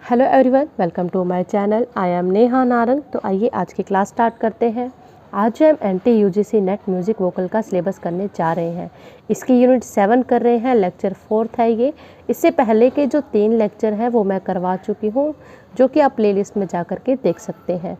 Hello everyone, welcome to my channel. I am Neha Narang. तो आइए आज की क्लास स्टार्ट करते हैं। आज हम NTA UGC NET music vocal का सिलेबस करने जा रहे हैं। इसकी यूनिट 7 कर रहे हैं, लेक्चर 4 है ये। इससे पहले के जो 3 लेक्चर हैं वो मैं करवा चुकी हूँ, जो कि आप प्लेलिस्ट में जा कर के देख सकते हैं।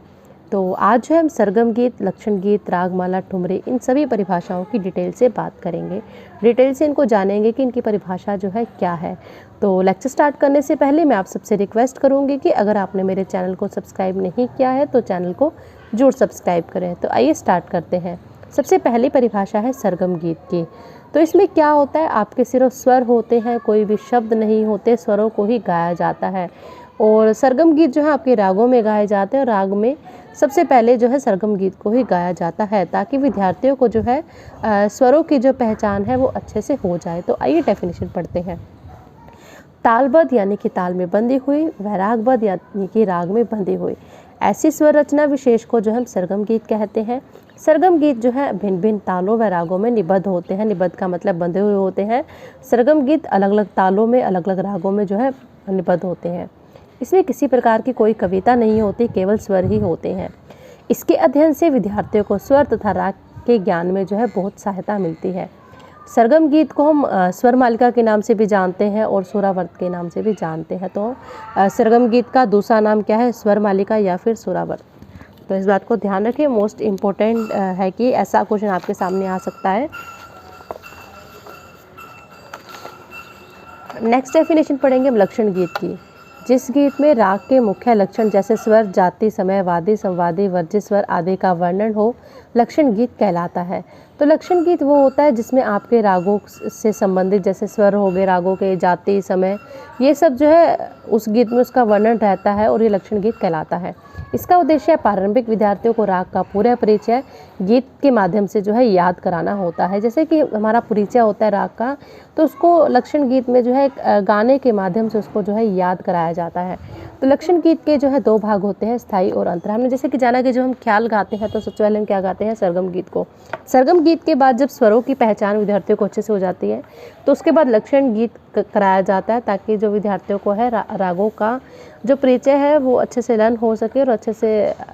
तो आज जो हम सरगम गीत, लक्षण गीत, रागमाला, ठुमरी, इन सभी परिभाषाओं की डिटेल से बात करेंगे। डिटेल से इनको जानेंगे कि इनकी परिभाषा जो है क्या है। तो लेक्चर स्टार्ट करने से पहले मैं आप सबसे रिक्वेस्ट करूंगी कि अगर आपने मेरे चैनल को सब्सक्राइब नहीं किया है तो चैनल को जरूर सब्सक्राइब करें। तो आइए स्टार्ट करते हैं। सबसे पहली परिभाषा है सरगम गीत की। तो इसमें क्या होता है, आपके सिर्फ स्वर होते हैं, कोई भी शब्द नहीं होते, स्वरों को ही गाया जाता है। और सरगम गीत जो है आपके रागों में गाए जाते हैं और राग में सबसे पहले जो है सरगम गीत को ही गाया जाता है, ताकि विद्यार्थियों को जो है स्वरों की जो पहचान है वो अच्छे से हो जाए। तो आइए डेफिनेशन पढ़ते हैं। तालबद्ध यानी कि ताल में बंधी हुई, वैरागबद्ध यानी कि राग में बंधी हुई, ऐसी स्वर रचना विशेष को जो हम सरगम गीत कहते हैं। सरगम गीत जो है भिन्न भिन्न तालों व रागों में निबद्ध होते हैं। निबद्ध का मतलब बंधे हुए होते हैं। सरगम गीत अलग अलग तालों में, अलग अलग रागों में जो है निबद्ध होते हैं। इसमें किसी प्रकार की कोई कविता नहीं होती, केवल स्वर ही होते हैं। इसके अध्ययन से विद्यार्थियों को स्वर तथा राग के ज्ञान में जो है बहुत सहायता मिलती है। सरगम गीत को हम स्वर मालिका के नाम से भी जानते हैं और सुरावर्त के नाम से भी जानते हैं। तो सरगम गीत का दूसरा नाम क्या है, स्वर मालिका या फिर सुरावर्त। तो इस बात को ध्यान रखें, मोस्ट इम्पोर्टेंट है कि ऐसा क्वेश्चन आपके सामने आ सकता है। नेक्स्ट डेफिनेशन पढ़ेंगे हम लक्षण गीत की। जिस गीत में राग के मुख्य लक्षण जैसे स्वर, जाति, समय, वादी, संवादी, वर्ज्य स्वर आदि का वर्णन हो, लक्षण गीत कहलाता है। तो लक्षण गीत वो होता है जिसमें आपके रागों से संबंधित जैसे स्वर हो गए, रागों के जाति, समय, ये सब जो है उस गीत में उसका वर्णन रहता है और ये लक्षण गीत कहलाता है। इसका उद्देश्य प्रारंभिक विद्यार्थियों को राग का पूरा परिचय गीत के माध्यम से जो है याद कराना होता है। जैसे कि हमारा परिचय होता है राग का, तो उसको लक्षण गीत में जो है गाने के माध्यम से उसको जो है याद कराया जाता है। तो लक्षण गीत के जो है 2 भाग होते हैं, स्थाई और अंतरा। हमने जैसे कि जाना कि जब हम ख्याल गाते हैं तो सबसे पहले हम क्या गाते हैं, सरगम गीत को। सरगम गीत के बाद जब स्वरों की पहचान विद्यार्थियों को अच्छे से हो जाती है तो उसके बाद लक्षण गीत कराया जाता है, ताकि जो विद्यार्थियों को है रागों का जो परिचय है वो अच्छे से लर्न हो सके और अच्छे से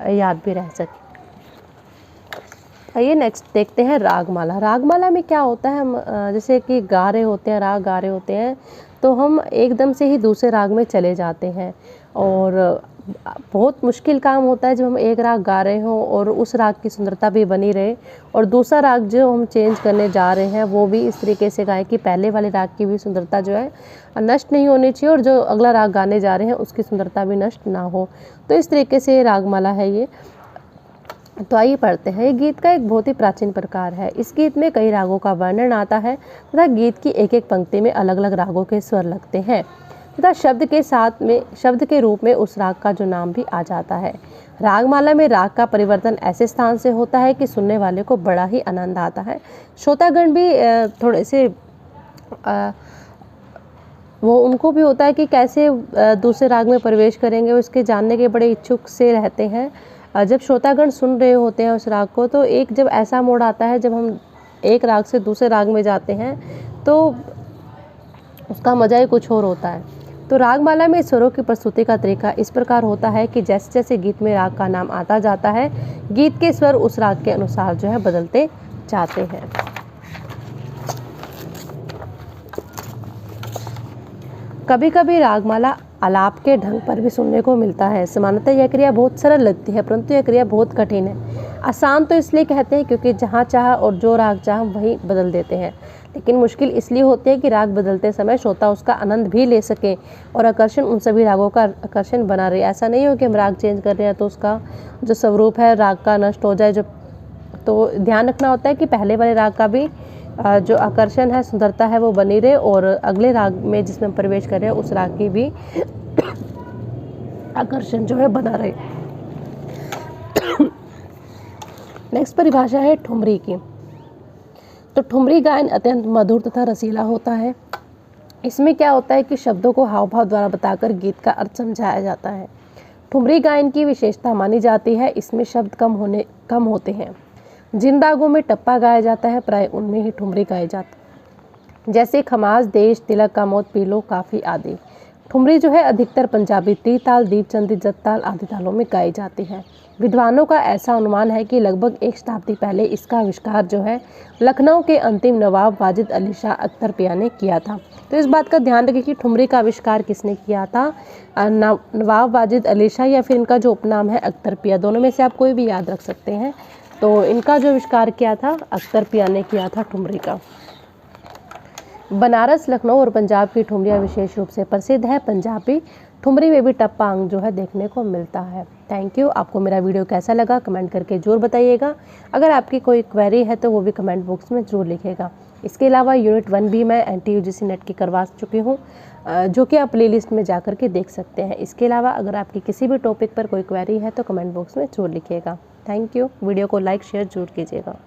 याद भी रह सके। आइए नेक्स्ट देखते हैं रागमाला। रागमाला में क्या होता है, हम जैसे कि गा रहे होते हैं, राग गा रहे होते हैं, तो हम एकदम से ही दूसरे राग में चले जाते हैं और बहुत मुश्किल काम होता है जब हम एक राग गा रहे हों और उस राग की सुंदरता भी बनी रहे और दूसरा राग जो हम चेंज करने जा रहे हैं वो भी इस तरीके से गाएं कि पहले वाले राग की भी सुंदरता जो है नष्ट नहीं होनी चाहिए और जो अगला राग गाने जा रहे हैं उसकी सुंदरता भी नष्ट ना हो। तो इस तरीके से रागमाला है ये। तो आइए पढ़ते हैं। ये गीत का एक बहुत ही प्राचीन प्रकार है। इस गीत में कई रागों का वर्णन आता है तथा गीत की एक एक पंक्ति में अलग अलग रागों के स्वर लगते हैं तथा शब्द के साथ में शब्द के रूप में उस राग का जो नाम भी आ जाता है। रागमाला में राग का परिवर्तन ऐसे स्थान से होता है कि सुनने वाले को बड़ा ही आनंद आता है। श्रोतागण भी थोड़े से वो उनको भी होता है कि कैसे दूसरे राग में प्रवेश करेंगे, उसके जानने के बड़े इच्छुक से रहते हैं। जब श्रोतागण सुन रहे होते हैं उस राग को, तो एक जब ऐसा मोड़ आता है जब हम एक राग से दूसरे राग में जाते हैं तो उसका मज़ा ही कुछ और होता है। तो रागमाला में स्वरों की प्रस्तुति का तरीका इस प्रकार होता है कि जैसे जैसे गीत में राग का नाम आता जाता है, गीत के स्वर उस राग के अनुसार जो है बदलते जाते हैं। कभी कभी रागमाला आलाप के ढंग पर भी सुनने को मिलता है। सामान्यतः यह क्रिया बहुत सरल लगती है, परंतु यह क्रिया बहुत कठिन है। आसान तो इसलिए कहते हैं क्योंकि जहाँ चाह और जो राग चाह वहीं बदल देते हैं, लेकिन मुश्किल इसलिए होती है कि राग बदलते समय श्रोता उसका आनंद भी ले सके और आकर्षण उन सभी रागों का आकर्षण बना रहे। ऐसा नहीं हो कि हम राग चेंज कर रहे हैं तो उसका जो स्वरूप है राग का नष्ट हो जाए। तो ध्यान रखना होता है कि पहले वाले राग का भी जो आकर्षण है, सुंदरता है, वो बनी रहे और अगले राग में जिसमें हम प्रवेश कर रहे हैं उस राग की भी आकर्षण जो है बना रहे। नेक्स्ट परिभाषा है ठुमरी की। तो ठुमरी गायन अत्यंत मधुर तथा रसीला होता है। इसमें क्या होता है कि शब्दों को हाव भाव द्वारा बताकर गीत का अर्थ समझाया जाता है। ठुमरी गायन की विशेषता मानी जाती है, इसमें शब्द कम होते हैं। जिन रागों में टप्पा गाया जाता है प्राय उनमें ही ठुमरी गाई जाती है, जैसे खमास, देश, तिलक, कामोद, पीलो, काफी आदि। ठुमरी जो है अधिकतर पंजाबी त्रिताल, दीपचंदी, जत्ताल आदि तालों में गाई जाती है। विद्वानों का ऐसा अनुमान है कि लगभग 1 शताब्दी पहले इसका आविष्कार जो है लखनऊ के अंतिम नवाब वाजिद अली शाह अख्तरपिया ने किया था। तो इस बात का ध्यान रखें कि ठुमरी का आविष्कार किसने किया था, नवाब वाजिद अली शाह या फिर इनका जो उपनाम है अख्तरपिया, दोनों में से आप कोई भी याद रख सकते हैं। तो इनका जो आविष्कार किया था अख्तरपिया ने किया था ठुमरी का। बनारस, लखनऊ और पंजाब की ठुमरियाँ विशेष रूप से प्रसिद्ध है। पंजाबी ठुमरी में भी टप्पा अंग जो है देखने को मिलता है। Thank you. आपको मेरा वीडियो कैसा लगा कमेंट करके ज़रूर बताइएगा। अगर आपकी कोई क्वेरी है तो वो भी कमेंट बॉक्स में ज़रूर लिखेगा। इसके अलावा यूनिट 1 भी मैं NT-UGC नेट की करवा चुकी हूँ, जो कि आप प्ले लिस्ट में जा कर के देख सकते हैं। इसके अलावा अगर आपकी किसी भी टॉपिक पर कोई क्वेरी है तो कमेंट बॉक्स में ज़रूर लिखिएगा। Thank you. वीडियो को लाइक शेयर ज़रूर कीजिएगा।